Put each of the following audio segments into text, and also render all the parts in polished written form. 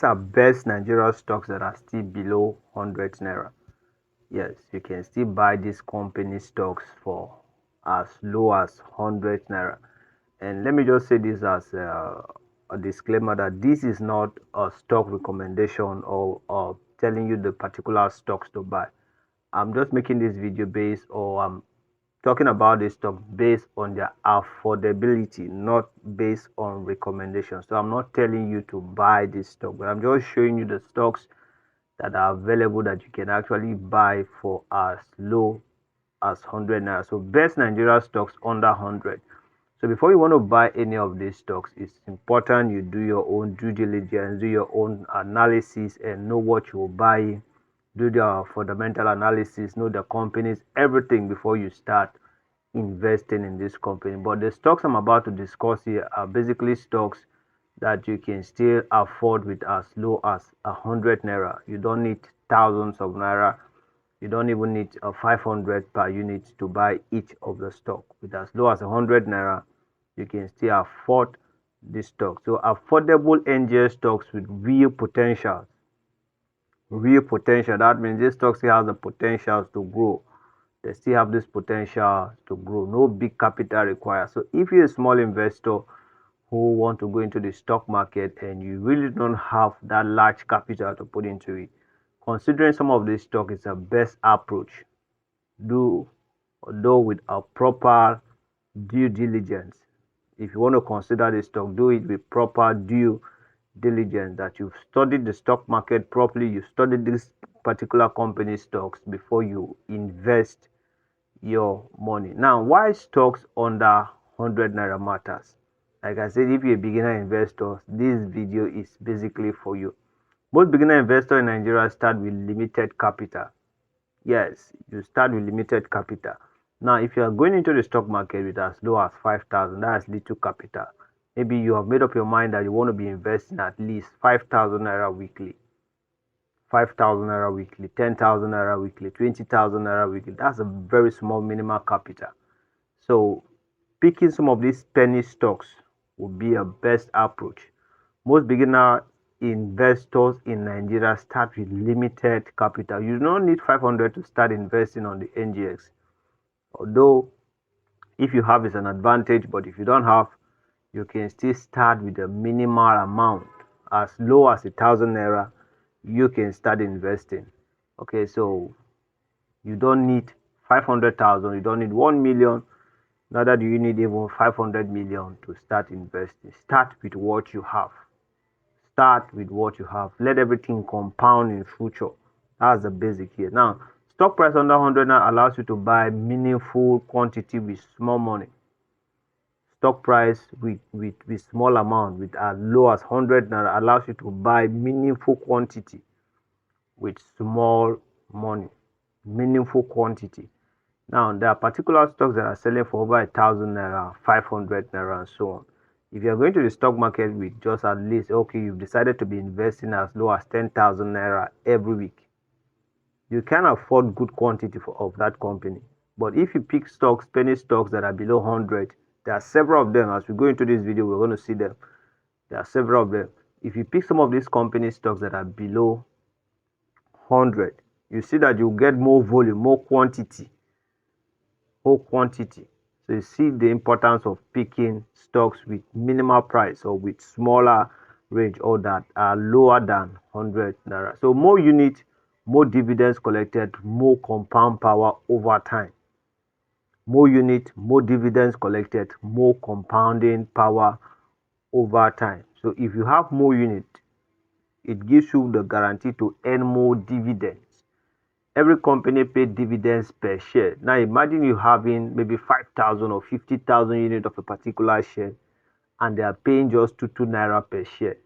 these are best Nigerian stocks that are still below 100 naira. Yes, you can still buy these company stocks for as low as 100 naira. And let me just say this as a disclaimer that this is not a stock recommendation or telling you the particular stocks to buy. I'm just making this video based, or I'm talking about this stock based on their affordability, not based on recommendations. So I'm not telling you to buy this stock, but I'm just showing you the stocks that are available that you can actually buy for as low as 100 naira. So best Nigeria stocks under 100. So before you want to buy any of these stocks, it's important you do your own due diligence, do your own analysis, and know what you're buying. Do the fundamental analysis, know the companies, everything before you start investing in this company. But the stocks I'm about to discuss here are basically stocks that you can still afford with as low as 100 naira. You don't need thousands of naira. You don't even need 500 per unit to buy each of the stock. With as low as 100 naira, you can still afford this stock. So affordable NGL stocks with real potential. Real potential. That means this stock still has the potential to grow. They still have this potential to grow. No big capital required. So if you're a small investor who want to go into the stock market and you really don't have that large capital to put into it, considering some of these stocks is the best approach. Though with a proper due diligence. If you want to consider this stock, do it with proper due diligence, that you've studied the stock market properly, you studied this particular company stocks before you invest your money. Now, why stocks under 100 naira matters? Like I said, if you're a beginner investor, this video is basically for you. Most beginner investors in Nigeria start with limited capital. Yes, you start with limited capital. Now, if you are going into the stock market with as low as 5,000, that's little capital. Maybe you have made up your mind that you want to be investing at least 5,000 naira weekly. 5,000 naira weekly, 10,000 naira weekly, 20,000 naira weekly. That's a very small minimal capital. So picking some of these penny stocks would be a best approach. Most beginner investors in Nigeria start with limited capital. You don't need 500 to start investing on the NGX. Although if you have, it's an advantage, but if you don't have, you can still start with a minimal amount. As low as 1,000 naira, you can start investing. Okay, so you don't need 500,000, you don't need 1 million, neither do you need even 500 million to start investing. Start with what you have. Start with what you have. Let everything compound in future. That's the basic here. Now, stock price under 100 naira allows you to buy meaningful quantity with small money. Stock price with small amount, with as low as 100 naira, allows you to buy meaningful quantity with small money. Meaningful quantity. Now, there are particular stocks that are selling for over 1,000 naira, 500 naira, and so on. If you're going to the stock market with just at least, okay, you've decided to be investing as low as 10,000 naira every week, you can afford good quantity of that company. But if you pick stocks, penny stocks that are below 100, there are several of them. As we go into this video, we're going to see them. There are several of them. If you pick some of these company stocks that are below 100, you see that you get more volume, more quantity. So you see the importance of picking stocks with minimal price or with smaller range, or that are lower than 100 naira. So more units, more dividends collected, more compound power over time. More units, more dividends collected, more compounding power over time. So if you have more units, it gives you the guarantee to earn more dividends. Every company pays dividends per share. Now imagine you having maybe 5,000 or 50,000 units of a particular share, and they are paying just 2 naira per share.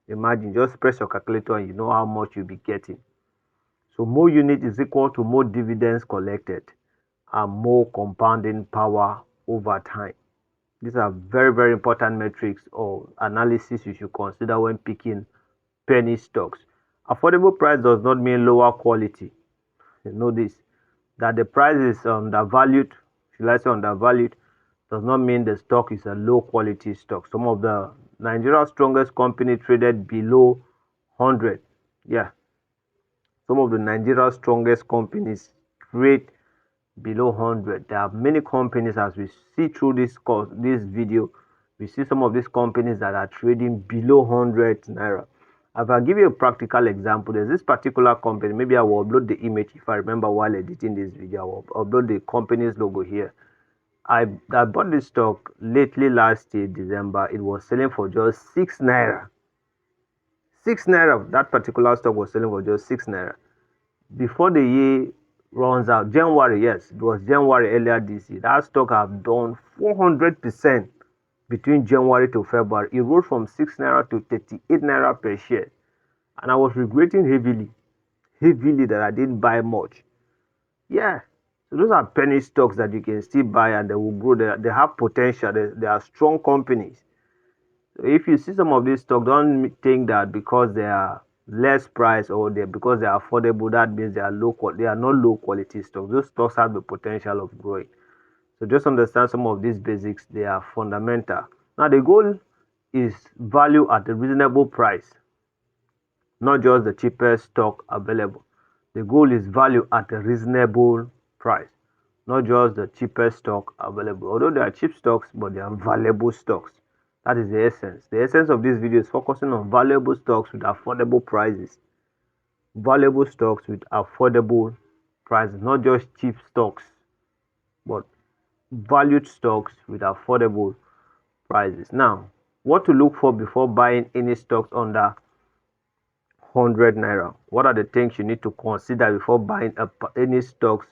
Imagine, just press your calculator and you know how much you'll be getting. So more units is equal to more dividends collected and more compounding power over time. These are very, very important metrics or analysis you should consider when picking penny stocks. Affordable price does not mean lower quality. You know this, that the price is undervalued, should I say undervalued, does not mean the stock is a low quality stock. Some of the Nigeria's strongest company traded below 100. Yeah, some of the Nigeria's strongest companies trade below 100. There are many companies, as we see through this video, we see some of these companies that are trading below 100 naira. If I give you a practical example, there's this particular company. Maybe I will upload the image if I remember while editing this video. I will upload the company's logo here. I bought this stock lately last year, December. It was selling for just 6 naira. 6 naira. That particular stock was selling for just 6 naira. Before the year runs out, January, yes, it was January earlier this year, that stock have done 400% between January to February. It rose from 6 naira to 38 naira per share. And I was regretting heavily that I didn't buy much. Yeah. So those are penny stocks that you can still buy and they will grow. They have potential. They are strong companies. So if you see some of these stocks, don't think that because they are less price or because they are affordable, that means they are they are not low quality stocks. Those stocks have the potential of growing. So just understand some of these basics. They are fundamental. Now the goal is value at a reasonable price, not just the cheapest stock available. The goal is value at a reasonable price, not just the cheapest stock available. Although they are cheap stocks, but they are valuable stocks. That is the essence. The essence of this video is focusing on valuable stocks with affordable prices. Valuable stocks with affordable prices, not just cheap stocks, but valued stocks with affordable prices. Now, what to look for before buying any stocks under 100 naira? What are the things you need to consider before buying any stocks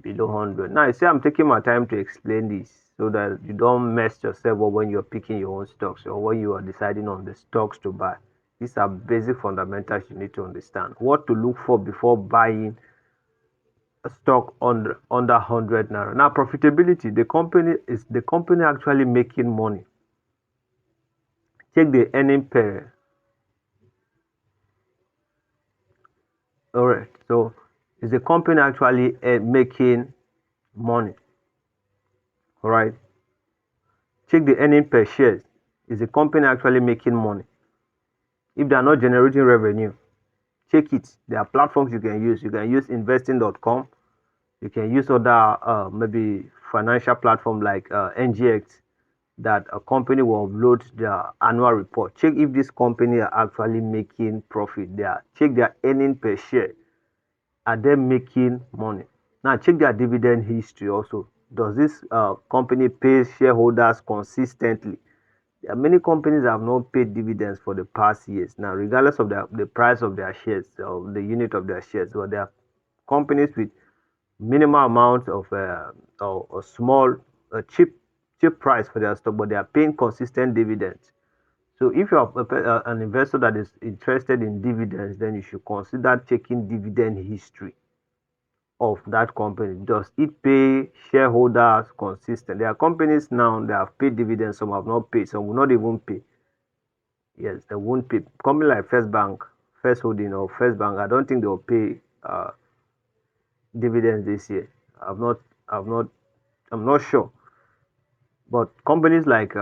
below 100? Now, you see, I'm taking my time to explain this so that you don't mess yourself up when you're picking your own stocks or when you are deciding on the stocks to buy. These are basic fundamentals you need to understand. What to look for before buying a stock under 100 naira. Now, profitability. The company actually making money? Check the earning per. All right. So, is the company actually making money? All right. Check the earning per shares. Is the company actually making money? If they are not generating revenue, check it. There are platforms you can use. You can use investing.com. You can use other maybe financial platform like NGX that a company will upload their annual report. Check if this company are actually making profit. Check their earning per share. Are they making money? Now check their dividend history also. Does this company pay shareholders consistently? There are many companies that have not paid dividends for the past years. Now, regardless of the price of their shares or the unit of their shares, but there are companies with minimal amount of or small cheap price for their stock, but they are paying consistent dividends. So if you are an investor that is interested in dividends, then you should consider checking dividend history of that company. Does it pay shareholders consistent? There are companies now that have paid dividends, some have not paid, some will not even pay. Yes, they won't pay. Company like First Bank, First Holding or First Bank, I don't think they'll pay dividends this year. I've not, I'm not sure. But companies like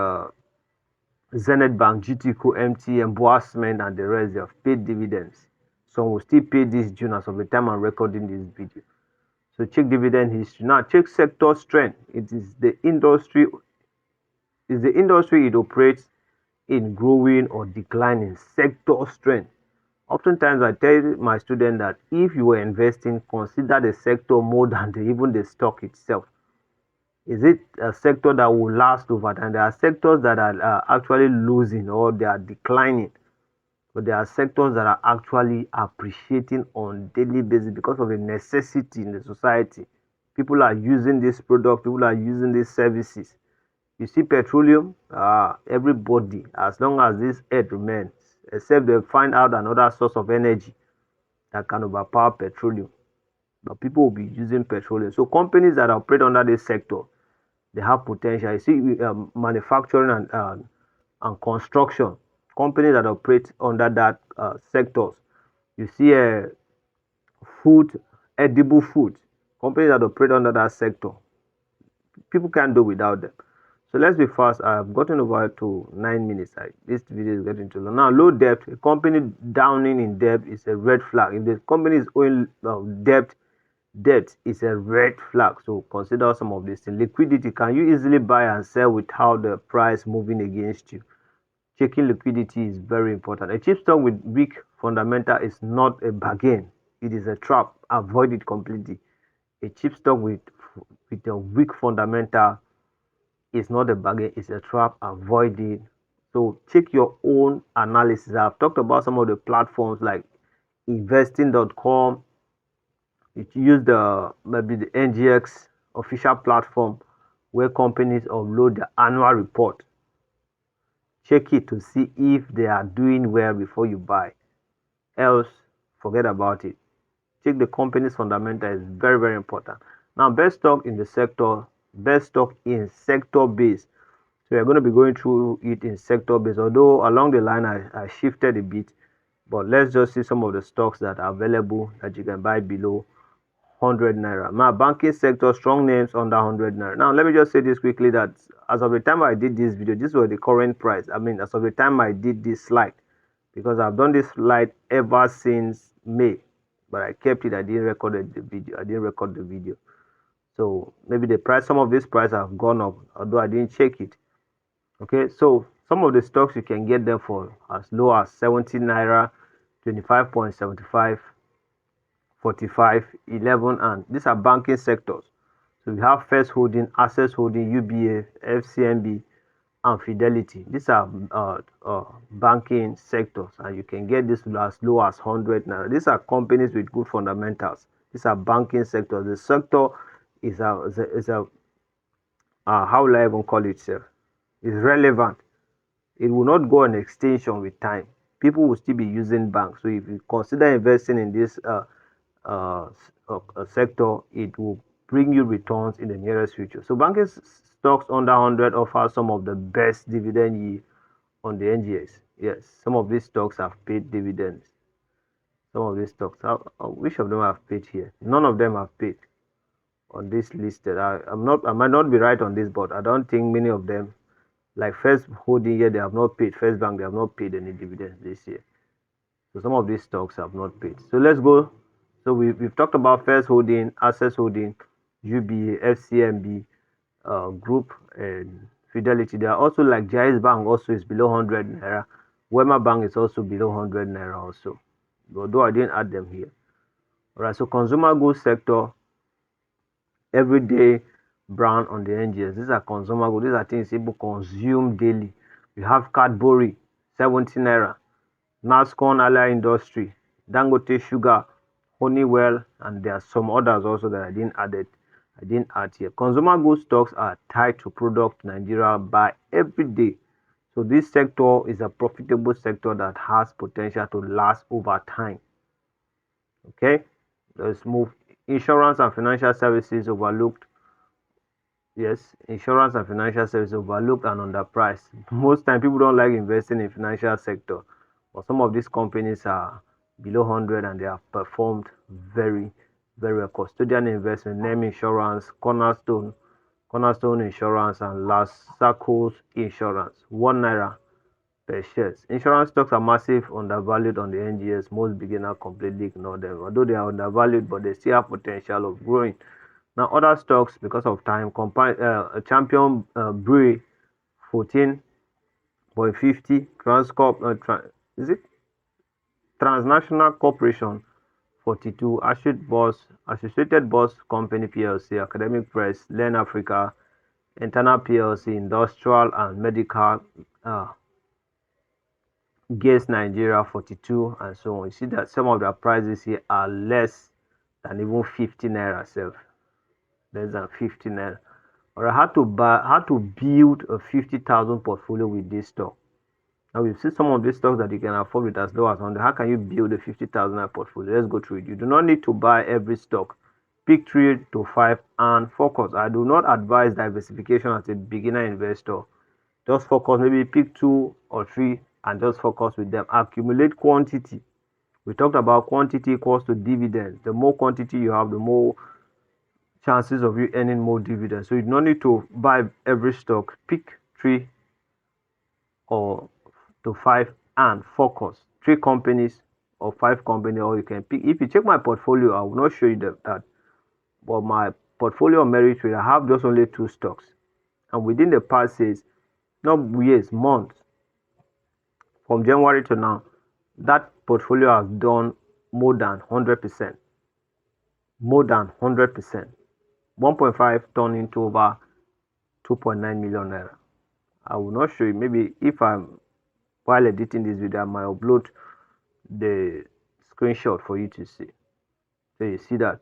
Zenith Bank, GTCO, MTN, Boa Cement, and the rest, they have paid dividends. Some will still pay this June as of the time I'm recording this video. So check dividend history. Now check sector strength. It is the industry. Is the industry it operates in growing or declining? Sector strength. Oftentimes I tell my students that if you were investing, consider the sector more than even the stock itself. Is it a sector that will last over time? There are sectors that are actually losing or they are declining, but there are sectors that are actually appreciating on daily basis because of the necessity in the society. People are using this product, people are using these services. You see petroleum, everybody, as long as this earth remains, except they find out another source of energy that can overpower petroleum, but people will be using petroleum. So companies that operate under this sector, they have potential. You see manufacturing and construction, companies that operate under that sectors. You see food, edible food, companies that operate under that sector. People can't do without them. So let's be fast. I've gotten over to 9 minutes. This video is getting too long. Now, low debt. A company downing in debt is a red flag. If the company is owing debt is a red flag. So consider some of this. Liquidity. Can you easily buy and sell without the price moving against you? Checking liquidity is very important. A cheap stock with weak fundamental is not a bargain. It is a trap. Avoid it completely. A cheap stock with a weak fundamental is not a bargain. It's a trap. Avoid it. So check your own analysis. I've talked about some of the platforms like investing.com. You use maybe the NGX official platform where companies upload the annual report. Check it to see if they are doing well before you buy. Else, forget about it. Check the company's fundamental is very, very important. Now, best stock in the sector, best stock in sector base. So we're going to be going through it in sector base. Although along the line I shifted a bit, but let's just see some of the stocks that are available that you can buy below 100 naira. Now, banking sector, strong names under 100 naira. Now, let me just say this quickly that as of the time I did this video, this was the current price. I mean, as of the time I did this slide, because I've done this slide ever since May, but I kept it. I didn't record the video. So maybe the price, some of these prices have gone up, although I didn't check it. Okay, so some of the stocks you can get them for as low as 70 naira, 25.75, 45, 11, and these are banking sectors. So we have First Holding, Access Holding, UBA, FCMB, and Fidelity. These are banking sectors, and you can get this as low as 100 naira. These are companies with good fundamentals. These are banking sectors. The sector is how will I even call it, sir? Is relevant. It will not go on extinction with time. People will still be using banks. So if you consider investing in this sector, it will bring you returns in the nearest future. So banking stocks under 100 offer some of the best dividend yield on the NGX. Yes, some of these stocks have paid dividends. Some of these stocks, which of them have paid here? None of them have paid on this listed. I might not be right on this, but I don't think many of them, like First Holding here, they have not paid. First Bank, they have not paid any dividends this year. So some of these stocks have not paid. So let's go. So we've talked about First Holding, Access Holding, UBA, FCMB, Group, and Fidelity. They are also like Jais Bank also is below 100 naira. Wema Bank is also below 100 naira also. Although I didn't add them here. Alright, so consumer goods sector, everyday brand on the NGS. These are consumer goods. These are things people consume daily. We have Cadbury, 70 naira. Nascon Allied Industry, Dangote Sugar, Honeywell, and there are some others also that I didn't add here. Consumer goods stocks are tied to product Nigeria buy every day. So this sector is a profitable sector that has potential to last over time. Okay, let's move. Insurance and financial services overlooked. Yes, insurance and financial services overlooked and underpriced. Most time people don't like investing in financial sector, but some of these companies are below 100 and they have performed very, very well. Custodian investment, name insurance, cornerstone insurance, and last circles insurance, 1 naira per shares. Insurance stocks are massive, undervalued on the NGS. Most beginners completely ignore them, although they are undervalued, but they still have potential of growing. Now, other stocks, because of time, Champion Brewery, 14.50, Transcorp, is it Transnational Corporation, 42, Associated Bus Company PLC, Academic Press, Learn Africa, Internal PLC, Industrial and Medical, Gates Nigeria, 42, and so on. You see that some of their prices here are less than even 50 naira self. Less than 50 naira. Or how to build a 50,000 portfolio with this stock. Now we've seen some of these stocks that you can afford with as low as 100. How can you build a 50,000 portfolio? Let's go through it. You do not need to buy every stock. Pick 3 to 5 and focus. I do not advise diversification as a beginner investor. Just focus. Maybe pick 2 or 3 and just focus with them. Accumulate quantity. We talked about quantity equals to dividends. The more quantity you have, the more chances of you earning more dividends. So you don't need to buy every stock. Pick 3 or 5 and focus. 3 companies or 5 companies, or you can pick. If you check my portfolio, I will not show you that, but my portfolio on merit trade, I have just only 2 stocks, and within the past says not years, months, from January to now, that portfolio has done more than 100%. More than 100%. 1.5 turn into over 2.9 million naira. I will not show you. Maybe if I'm while editing this video, I might upload the screenshot for you to see. So you see that.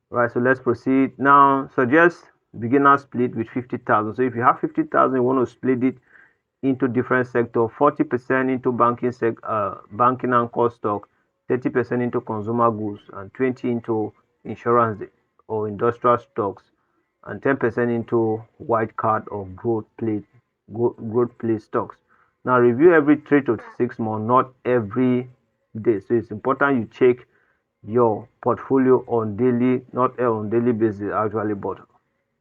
Right, so let's proceed. Now, suggest beginner split with 50,000. So if you have 50,000, you want to split it into different sectors. 40% into banking and core stock, 30% into consumer goods, and 20 into insurance or industrial stocks, and 10% into white card or growth play stocks. Now review every 3 to 6 months, not every day. So it's important you check your portfolio on daily, not on daily basis actually, but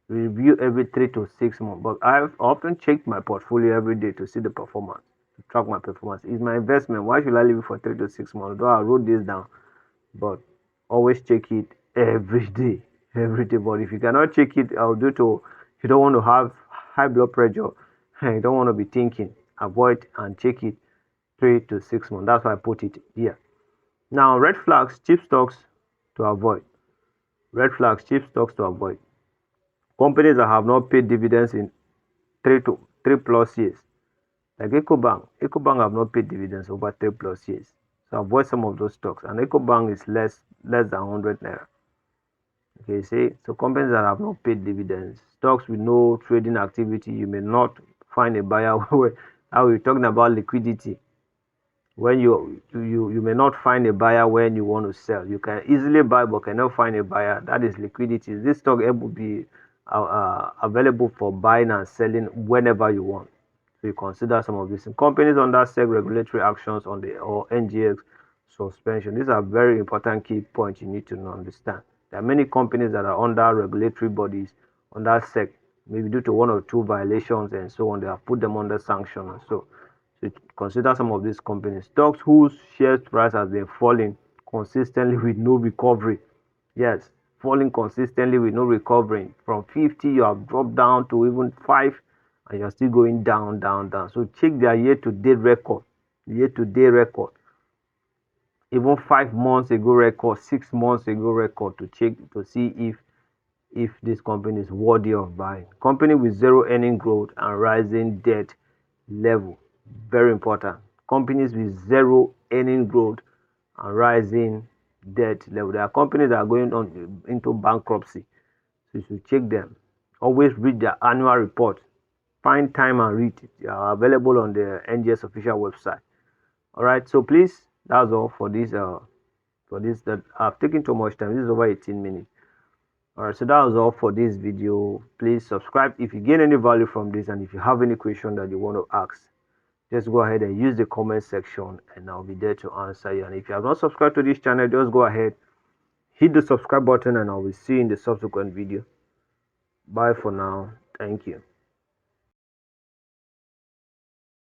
review every 3 to 6 months. But I've often checked my portfolio every day to see the performance, to track my performance. It's my investment. Why should I leave it for 3 to 6 months? Though I wrote this down, but always check it every day, every day. But if you cannot check it, I'll do to. You don't want to have high blood pressure. You don't want to be thinking. Avoid and check it 3 to 6 months. That's why I put it here. Now, red flags, cheap stocks to avoid. Red flags, cheap stocks to avoid. Companies that have not paid dividends in 3 plus years, like EcoBank. EcoBank have not paid dividends over 3 plus years. So avoid some of those stocks. And EcoBank is less than 100 naira. Okay, see, so companies that have not paid dividends, stocks with no trading activity, you may not find a buyer. How we're talking about liquidity. When you may not find a buyer when you want to sell. You can easily buy but cannot find a buyer. That is liquidity. This stock will be available for buying and selling whenever you want. So you consider some of these companies under SEC regulatory actions on the or NGX suspension. These are very important key points you need to understand. There are many companies that are under regulatory bodies, under SEC, maybe due to 1 or 2 violations and so on. They have put them under sanction and so consider some of these companies. Stocks whose share price has been falling consistently with no recovery. Yes, falling consistently with no recovery. From 50, you have dropped down to even 5, and you're still going down, down, down. So check their year-to-date record. Year-to-date record. Even 5 months ago record, 6 months ago record, to check to see if this company is worthy of buying. Company with zero earning growth and rising debt level. Very important. Companies with zero earning growth and rising debt level. There are companies that are going on into bankruptcy. So you should check them. Always read their annual report. Find time and read it. They are available on the NGS official website. Alright, so please, that's all for this that I've taken too much time. This is over 18 minutes. Alright, so that was all for this video. Please subscribe if you gain any value from this, and if you have any question that you want to ask, just go ahead and use the comment section and I'll be there to answer you. And if you have not subscribed to this channel, just go ahead, hit the subscribe button, and I will see you in the subsequent video. Bye for now. Thank you.